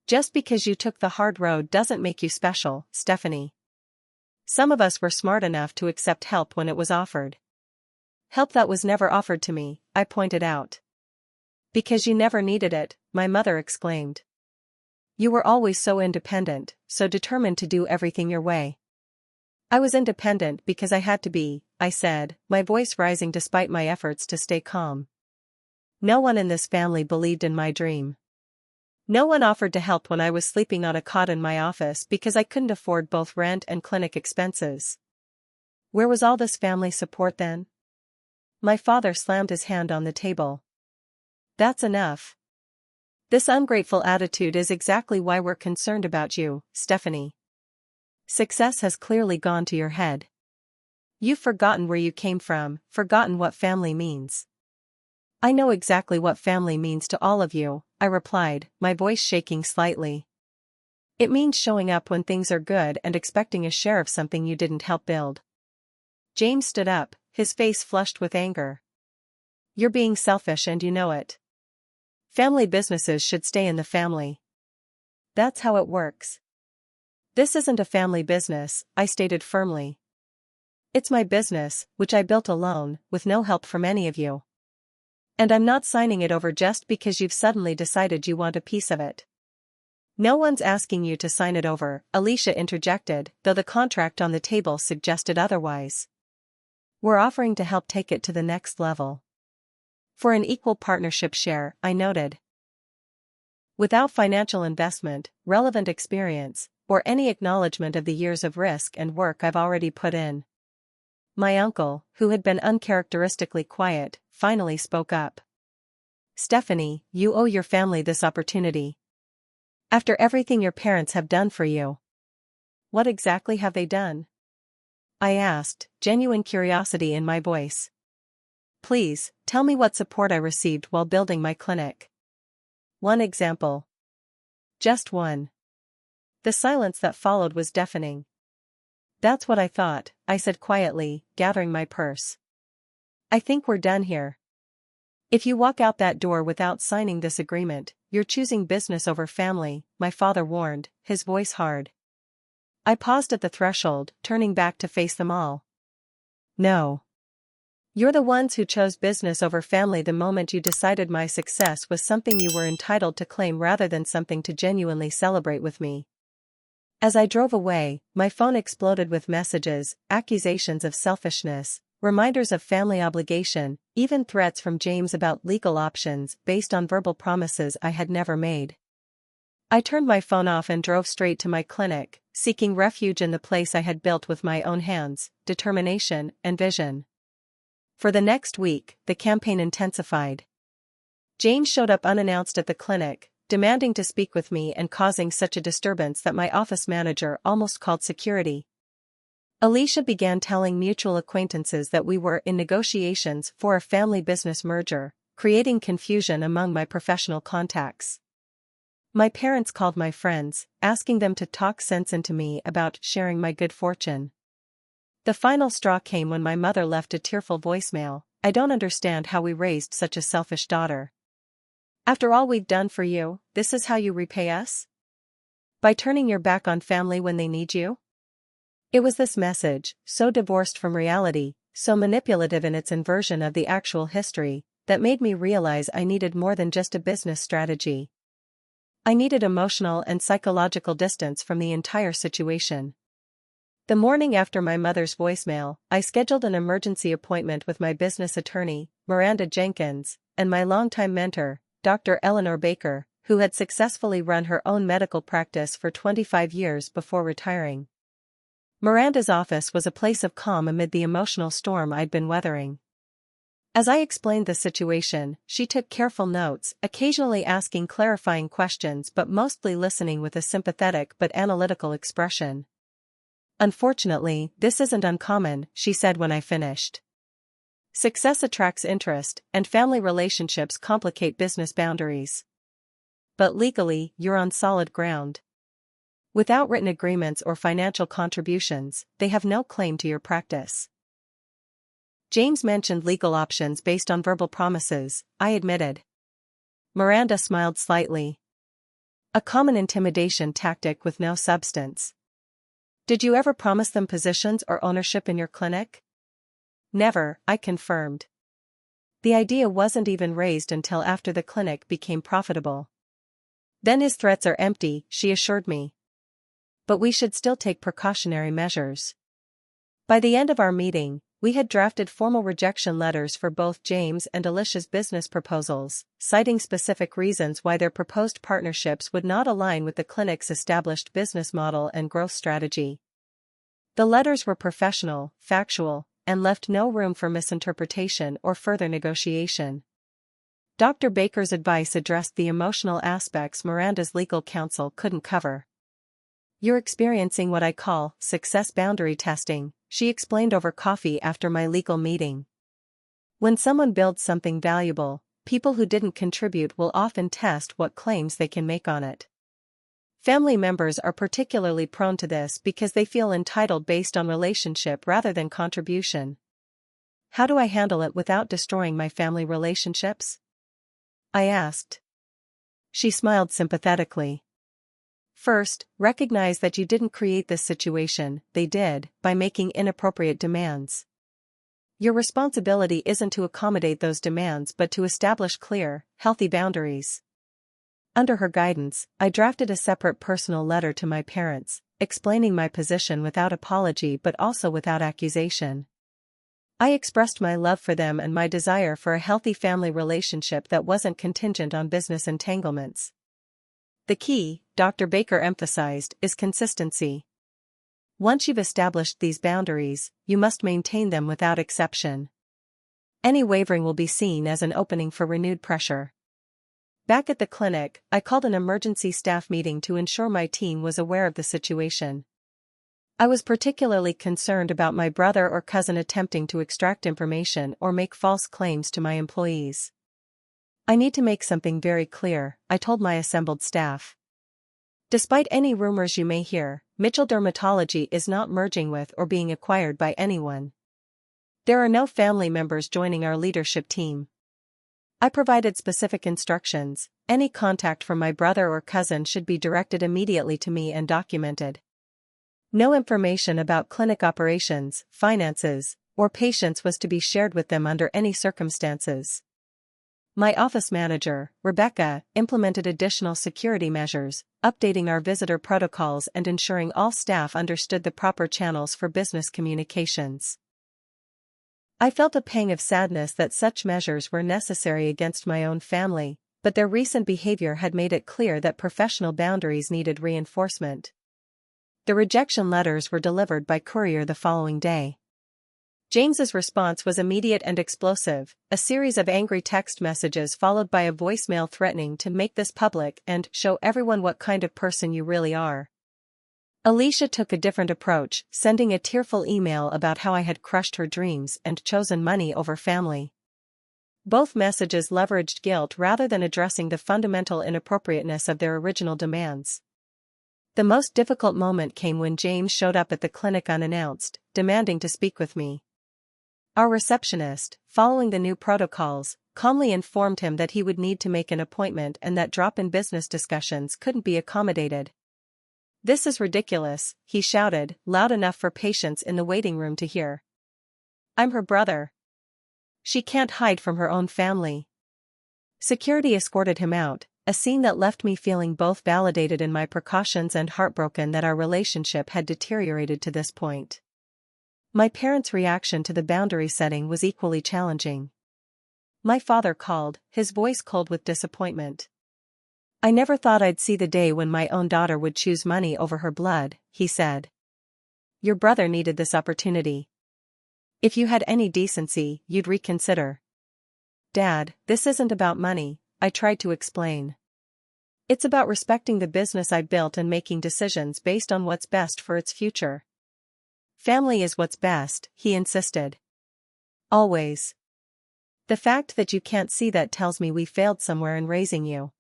Just because you took the hard road doesn't make you special, Stephanie. Some of us were smart enough to accept help when it was offered. Help that was never offered to me, I pointed out. Because you never needed it, my mother exclaimed. You were always so independent, so determined to do everything your way. I was independent because I had to be, I said, my voice rising despite my efforts to stay calm. No one in this family believed in my dream. No one offered to help when I was sleeping on a cot in my office because I couldn't afford both rent and clinic expenses. Where was all this family support then? My father slammed his hand on the table. That's enough. This ungrateful attitude is exactly why we're concerned about you, Stephanie. Success has clearly gone to your head. You've forgotten where you came from, forgotten what family means. I know exactly what family means to all of you, I replied, my voice shaking slightly. It means showing up when things are good and expecting a share of something you didn't help build. James stood up, his face flushed with anger. You're being selfish and you know it. Family businesses should stay in the family. That's how it works. This isn't a family business, I stated firmly. It's my business, which I built alone, with no help from any of you. And I'm not signing it over just because you've suddenly decided you want a piece of it. No one's asking you to sign it over, Alicia interjected, though the contract on the table suggested otherwise. We're offering to help take it to the next level. For an equal partnership share, I noted. Without financial investment, relevant experience, or any acknowledgement of the years of risk and work I've already put in. My uncle, who had been uncharacteristically quiet, finally spoke up. Stephanie, you owe your family this opportunity. After everything your parents have done for you. What exactly have they done? I asked, genuine curiosity in my voice. Please, tell me what support I received while building my clinic. One example. Just one. The silence that followed was deafening. That's what I thought, I said quietly, gathering my purse. I think we're done here. If you walk out that door without signing this agreement, you're choosing business over family, my father warned, his voice hard. I paused at the threshold, turning back to face them all. No. You're the ones who chose business over family the moment you decided my success was something you were entitled to claim rather than something to genuinely celebrate with me. As I drove away, my phone exploded with messages, accusations of selfishness, reminders of family obligation, even threats from James about legal options based on verbal promises I had never made. I turned my phone off and drove straight to my clinic, seeking refuge in the place I had built with my own hands, determination, and vision. For the next week, the campaign intensified. Jane showed up unannounced at the clinic, demanding to speak with me and causing such a disturbance that my office manager almost called security. Alicia began telling mutual acquaintances that we were in negotiations for a family business merger, creating confusion among my professional contacts. My parents called my friends, asking them to talk sense into me about sharing my good fortune. The final straw came when my mother left a tearful voicemail. "I don't understand how we raised such a selfish daughter. After all we've done for you, this is how you repay us? By turning your back on family when they need you?" It was this message, so divorced from reality, so manipulative in its inversion of the actual history, that made me realize I needed more than just a business strategy. I needed emotional and psychological distance from the entire situation. The morning after my mother's voicemail, I scheduled an emergency appointment with my business attorney, Miranda Jenkins, and my longtime mentor, Dr. Eleanor Baker, who had successfully run her own medical practice for 25 years before retiring. Miranda's office was a place of calm amid the emotional storm I'd been weathering. As I explained the situation, she took careful notes, occasionally asking clarifying questions but mostly listening with a sympathetic but analytical expression. "Unfortunately, this isn't uncommon," she said when I finished. "Success attracts interest, and family relationships complicate business boundaries. But legally, you're on solid ground. Without written agreements or financial contributions, they have no claim to your practice." James mentioned legal options based on verbal promises, I admitted. Miranda smiled slightly. "A common intimidation tactic with no substance. Did you ever promise them positions or ownership in your clinic?" "Never," I confirmed. "The idea wasn't even raised until after the clinic became profitable." "Then his threats are empty," she assured me. "But we should still take precautionary measures." By the end of our meeting, we had drafted formal rejection letters for both James and Alicia's business proposals, citing specific reasons why their proposed partnerships would not align with the clinic's established business model and growth strategy. The letters were professional, factual, and left no room for misinterpretation or further negotiation. Dr. Baker's advice addressed the emotional aspects Miranda's legal counsel couldn't cover. "You're experiencing what I call success boundary testing," she explained over coffee after my legal meeting. "When someone builds something valuable, people who didn't contribute will often test what claims they can make on it. Family members are particularly prone to this because they feel entitled based on relationship rather than contribution. How do I handle it without destroying my family relationships?" I asked. She smiled sympathetically. "First, recognize that you didn't create this situation, they did, by making inappropriate demands. Your responsibility isn't to accommodate those demands but to establish clear, healthy boundaries." Under her guidance, I drafted a separate personal letter to my parents, explaining my position without apology but also without accusation. I expressed my love for them and my desire for a healthy family relationship that wasn't contingent on business entanglements. "The key," Dr. Baker emphasized, "is consistency. Once you've established these boundaries, you must maintain them without exception. Any wavering will be seen as an opening for renewed pressure." Back at the clinic, I called an emergency staff meeting to ensure my team was aware of the situation. I was particularly concerned about my brother or cousin attempting to extract information or make false claims to my employees. "I need to make something very clear," I told my assembled staff. "Despite any rumors you may hear, Mitchell Dermatology is not merging with or being acquired by anyone. There are no family members joining our leadership team." I provided specific instructions. Any contact from my brother or cousin should be directed immediately to me and documented. No information about clinic operations, finances, or patience was to be shared with them under any circumstances. My office manager, Rebecca, implemented additional security measures, updating our visitor protocols and ensuring all staff understood the proper channels for business communications. I felt a pang of sadness that such measures were necessary against my own family, but their recent behavior had made it clear that professional boundaries needed reinforcement. The rejection letters were delivered by courier the following day. James's response was immediate and explosive, a series of angry text messages followed by a voicemail threatening to make this public and show everyone what kind of person you really are. Alicia took a different approach, sending a tearful email about how I had crushed her dreams and chosen money over family. Both messages leveraged guilt rather than addressing the fundamental inappropriateness of their original demands. The most difficult moment came when James showed up at the clinic unannounced, demanding to speak with me. Our receptionist, following the new protocols, calmly informed him that he would need to make an appointment and that drop-in business discussions couldn't be accommodated. "This is ridiculous," he shouted, loud enough for patients in the waiting room to hear. "I'm her brother. She can't hide from her own family." Security escorted him out, a scene that left me feeling both validated in my precautions and heartbroken that our relationship had deteriorated to this point. My parents' reaction to the boundary setting was equally challenging. My father called, his voice cold with disappointment. "I never thought I'd see the day when my own daughter would choose money over her blood," he said. "Your brother needed this opportunity. If you had any decency, you'd reconsider." "Dad, this isn't about money," I tried to explain. "It's about respecting the business I built and making decisions based on what's best for its future." "Family is what's best," he insisted. "Always. The fact that you can't see that tells me we failed somewhere in raising you."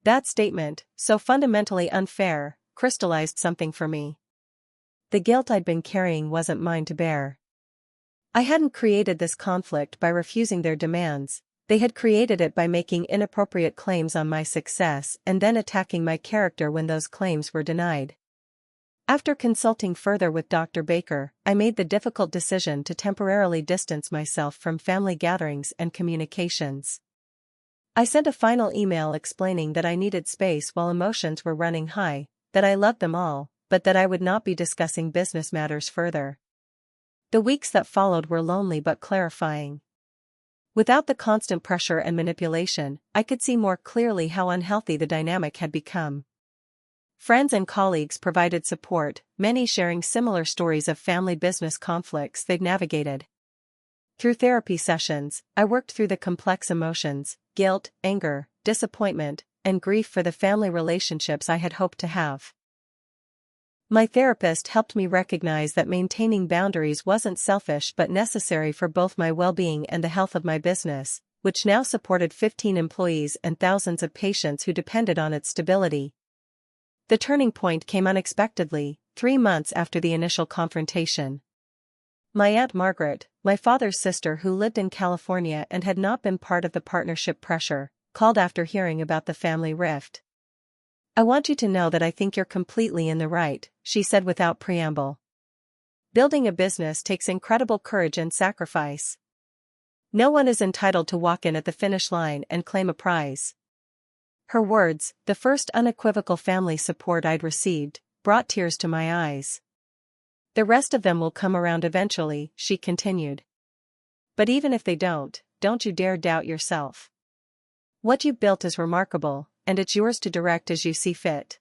That statement, so fundamentally unfair, crystallized something for me. The guilt I'd been carrying wasn't mine to bear. I hadn't created this conflict by refusing their demands, they had created it by making inappropriate claims on my success and then attacking my character when those claims were denied. After consulting further with Dr. Baker, I made the difficult decision to temporarily distance myself from family gatherings and communications. I sent a final email explaining that I needed space while emotions were running high, that I loved them all, but that I would not be discussing business matters further. The weeks that followed were lonely but clarifying. Without the constant pressure and manipulation, I could see more clearly how unhealthy the dynamic had become. Friends and colleagues provided support, many sharing similar stories of family business conflicts they'd navigated. Through therapy sessions, I worked through the complex emotions, guilt, anger, disappointment, and grief for the family relationships I had hoped to have. My therapist helped me recognize that maintaining boundaries wasn't selfish but necessary for both my well-being and the health of my business, which now supported 15 employees and thousands of patients who depended on its stability. The turning point came unexpectedly, 3 months after the initial confrontation. My Aunt Margaret, my father's sister who lived in California and had not been part of the partnership pressure, called after hearing about the family rift. "I want you to know that I think you're completely in the right," she said without preamble. "Building a business takes incredible courage and sacrifice. No one is entitled to walk in at the finish line and claim a prize." Her words, the first unequivocal family support I'd received, brought tears to my eyes. "The rest of them will come around eventually," she continued. "But even if they don't you dare doubt yourself. What you've built is remarkable, and it's yours to direct as you see fit."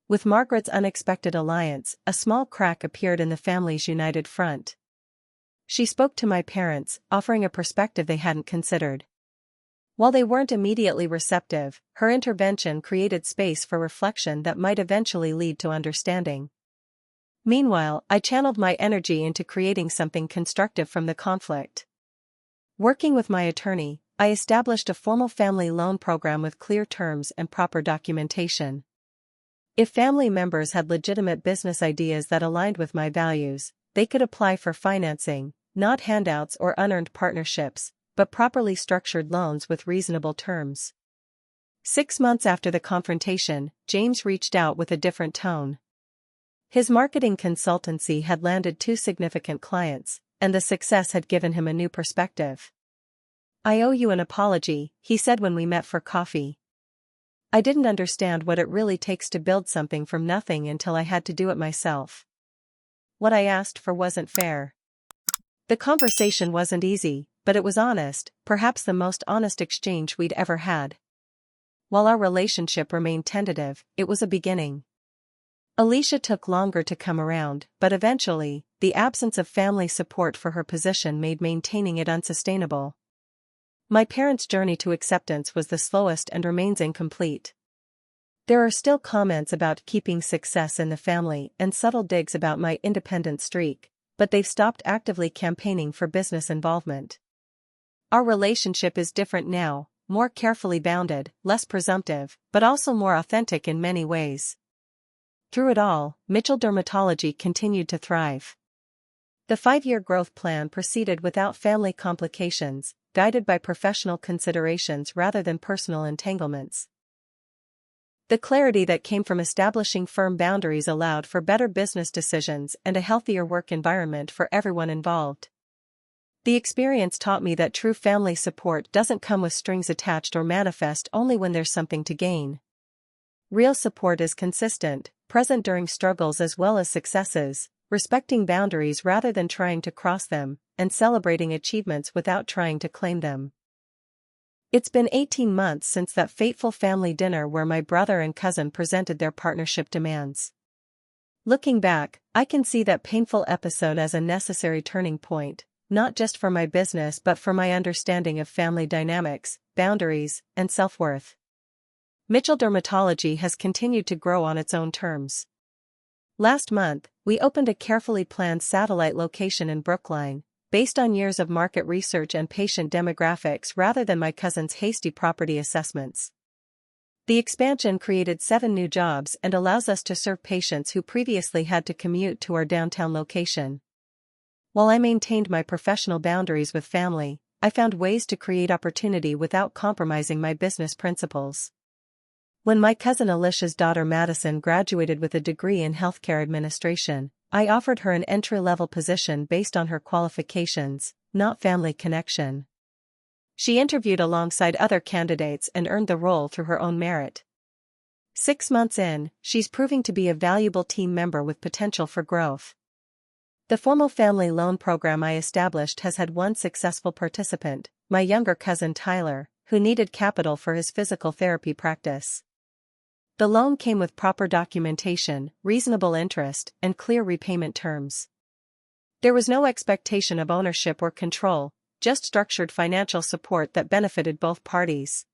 With Margaret's unexpected alliance, a small crack appeared in the family's united front. She spoke to my parents, offering a perspective they hadn't considered. While they weren't immediately receptive, her intervention created space for reflection that might eventually lead to understanding. Meanwhile, I channeled my energy into creating something constructive from the conflict. Working with my attorney, I established a formal family loan program with clear terms and proper documentation. If family members had legitimate business ideas that aligned with my values, they could apply for financing, not handouts or unearned partnerships, but properly structured loans with reasonable terms. 6 months after the confrontation, James reached out with a different tone. His marketing consultancy had landed 2 significant clients, and the success had given him a new perspective. "I owe you an apology," he said when we met for coffee. "I didn't understand what it really takes to build something from nothing until I had to do it myself. What I asked for wasn't fair." The conversation wasn't easy, but it was honest, perhaps the most honest exchange we'd ever had. While our relationship remained tentative, it was a beginning. Alicia took longer to come around, but eventually, the absence of family support for her position made maintaining it unsustainable. My parents' journey to acceptance was the slowest and remains incomplete. There are still comments about keeping success in the family and subtle digs about my independent streak, but they've stopped actively campaigning for business involvement. Our relationship is different now, more carefully bounded, less presumptive, but also more authentic in many ways. Through it all, Mitchell Dermatology continued to thrive. The 5-year growth plan proceeded without family complications, guided by professional considerations rather than personal entanglements. The clarity that came from establishing firm boundaries allowed for better business decisions and a healthier work environment for everyone involved. The experience taught me that true family support doesn't come with strings attached or manifest only when there's something to gain. Real support is consistent, present during struggles as well as successes, respecting boundaries rather than trying to cross them, and celebrating achievements without trying to claim them. It's been 18 months since that fateful family dinner where my brother and cousin presented their partnership demands. Looking back, I can see that painful episode as a necessary turning point, not just for my business but for my understanding of family dynamics, boundaries, and self-worth. Mitchell Dermatology has continued to grow on its own terms. Last month, we opened a carefully planned satellite location in Brookline, based on years of market research and patient demographics rather than my cousin's hasty property assessments. The expansion created 7 new jobs and allows us to serve patients who previously had to commute to our downtown location. While I maintained my professional boundaries with family, I found ways to create opportunity without compromising my business principles. When my cousin Alicia's daughter Madison graduated with a degree in healthcare administration, I offered her an entry-level position based on her qualifications, not family connection. She interviewed alongside other candidates and earned the role through her own merit. 6 months in, she's proving to be a valuable team member with potential for growth. The formal family loan program I established has had one successful participant, my younger cousin Tyler, who needed capital for his physical therapy practice. The loan came with proper documentation, reasonable interest, and clear repayment terms. There was no expectation of ownership or control, just structured financial support that benefited both parties.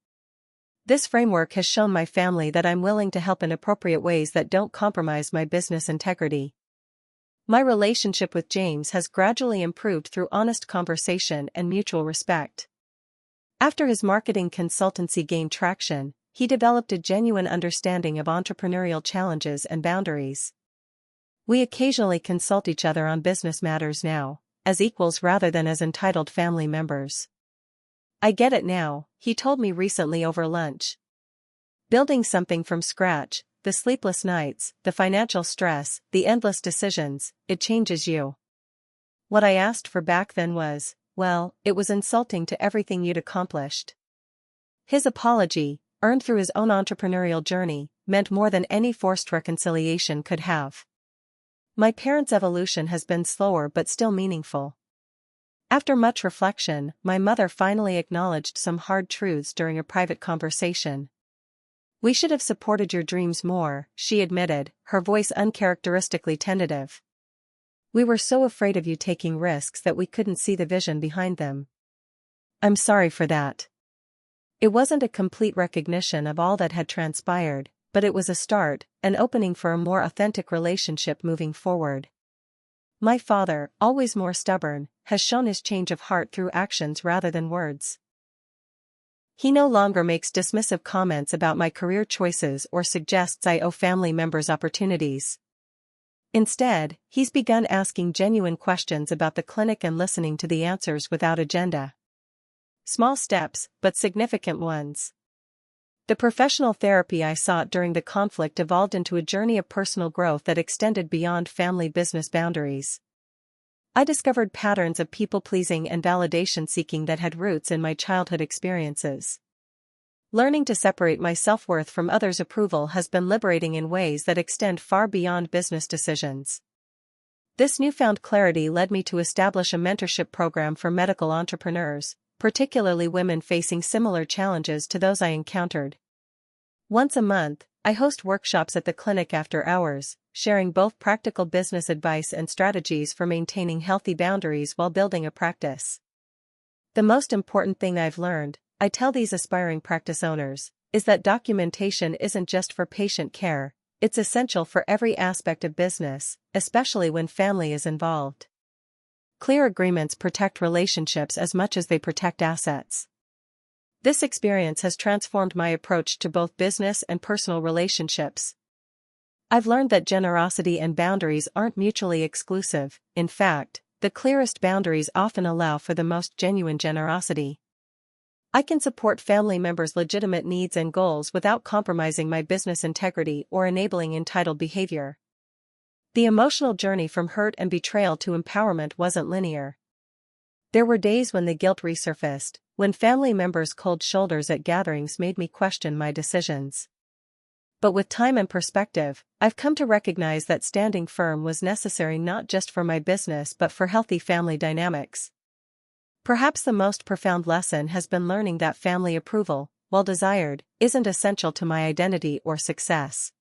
This framework has shown my family that I'm willing to help in appropriate ways that don't compromise my business integrity. My relationship with James has gradually improved through honest conversation and mutual respect. After his marketing consultancy gained traction, he developed a genuine understanding of entrepreneurial challenges and boundaries. We occasionally consult each other on business matters now, as equals rather than as entitled family members. "I get it now," he told me recently over lunch. "Building something from scratch, the sleepless nights, the financial stress, the endless decisions, it changes you. What I asked for back then was, well, it was insulting to everything you'd accomplished." His apology, earned through his own entrepreneurial journey, meant more than any forced reconciliation could have. My parents' evolution has been slower but still meaningful. After much reflection, my mother finally acknowledged some hard truths during a private conversation. "We should have supported your dreams more," she admitted, her voice uncharacteristically tentative. "We were so afraid of you taking risks that we couldn't see the vision behind them." "I'm sorry for that." It wasn't a complete recognition of all that had transpired, but it was a start, an opening for a more authentic relationship moving forward. My father, always more stubborn, has shown his change of heart through actions rather than words. He no longer makes dismissive comments about my career choices or suggests I owe family members opportunities. Instead, he's begun asking genuine questions about the clinic and listening to the answers without agenda. Small steps, but significant ones. The professional therapy I sought during the conflict evolved into a journey of personal growth that extended beyond family business boundaries. I discovered patterns of people-pleasing and validation-seeking that had roots in my childhood experiences. Learning to separate my self-worth from others' approval has been liberating in ways that extend far beyond business decisions. This newfound clarity led me to establish a mentorship program for medical entrepreneurs, particularly women facing similar challenges to those I encountered. Once a month, I host workshops at the clinic after hours, sharing both practical business advice and strategies for maintaining healthy boundaries while building a practice. The most important thing I've learned, I tell these aspiring practice owners, is that documentation isn't just for patient care, it's essential for every aspect of business, especially when family is involved. Clear agreements protect relationships as much as they protect assets. This experience has transformed my approach to both business and personal relationships. I've learned that generosity and boundaries aren't mutually exclusive. In fact, the clearest boundaries often allow for the most genuine generosity. I can support family members' legitimate needs and goals without compromising my business integrity or enabling entitled behavior. The emotional journey from hurt and betrayal to empowerment wasn't linear. There were days when the guilt resurfaced, when family members' cold shoulders at gatherings made me question my decisions. But with time and perspective, I've come to recognize that standing firm was necessary not just for my business but for healthy family dynamics. Perhaps the most profound lesson has been learning that family approval, while desired, isn't essential to my identity or success.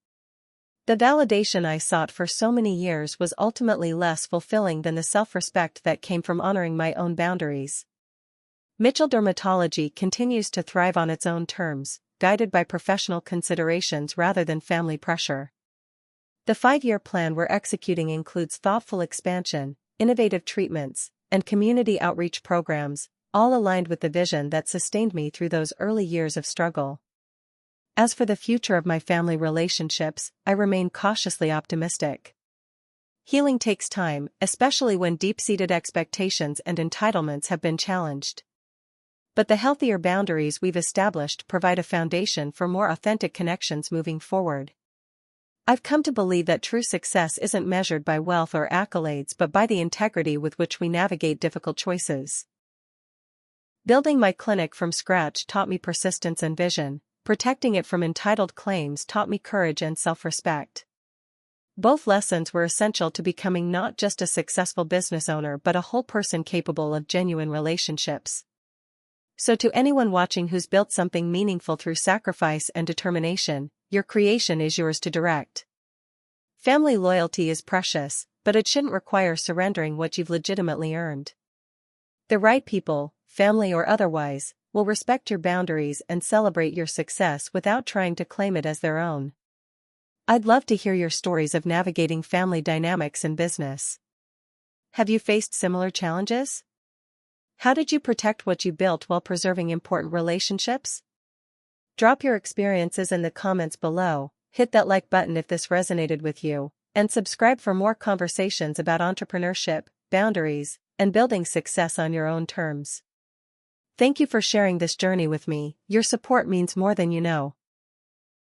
The validation I sought for so many years was ultimately less fulfilling than the self-respect that came from honoring my own boundaries. Mitchell Dermatology continues to thrive on its own terms, guided by professional considerations rather than family pressure. The 5-year plan we're executing includes thoughtful expansion, innovative treatments, and community outreach programs, all aligned with the vision that sustained me through those early years of struggle. As for the future of my family relationships, I remain cautiously optimistic. Healing takes time, especially when deep-seated expectations and entitlements have been challenged. But the healthier boundaries we've established provide a foundation for more authentic connections moving forward. I've come to believe that true success isn't measured by wealth or accolades but by the integrity with which we navigate difficult choices. Building my clinic from scratch taught me persistence and vision. Protecting it from entitled claims taught me courage and self-respect. Both lessons were essential to becoming not just a successful business owner but a whole person capable of genuine relationships. So to anyone watching who's built something meaningful through sacrifice and determination, your creation is yours to direct. Family loyalty is precious, but it shouldn't require surrendering what you've legitimately earned. The right people, family or otherwise, will respect your boundaries and celebrate your success without trying to claim it as their own. I'd love to hear your stories of navigating family dynamics in business. Have you faced similar challenges? How did you protect what you built while preserving important relationships? Drop your experiences in the comments below, hit that like button if this resonated with you, and subscribe for more conversations about entrepreneurship, boundaries, and building success on your own terms. Thank you for sharing this journey with me. Your support means more than you know.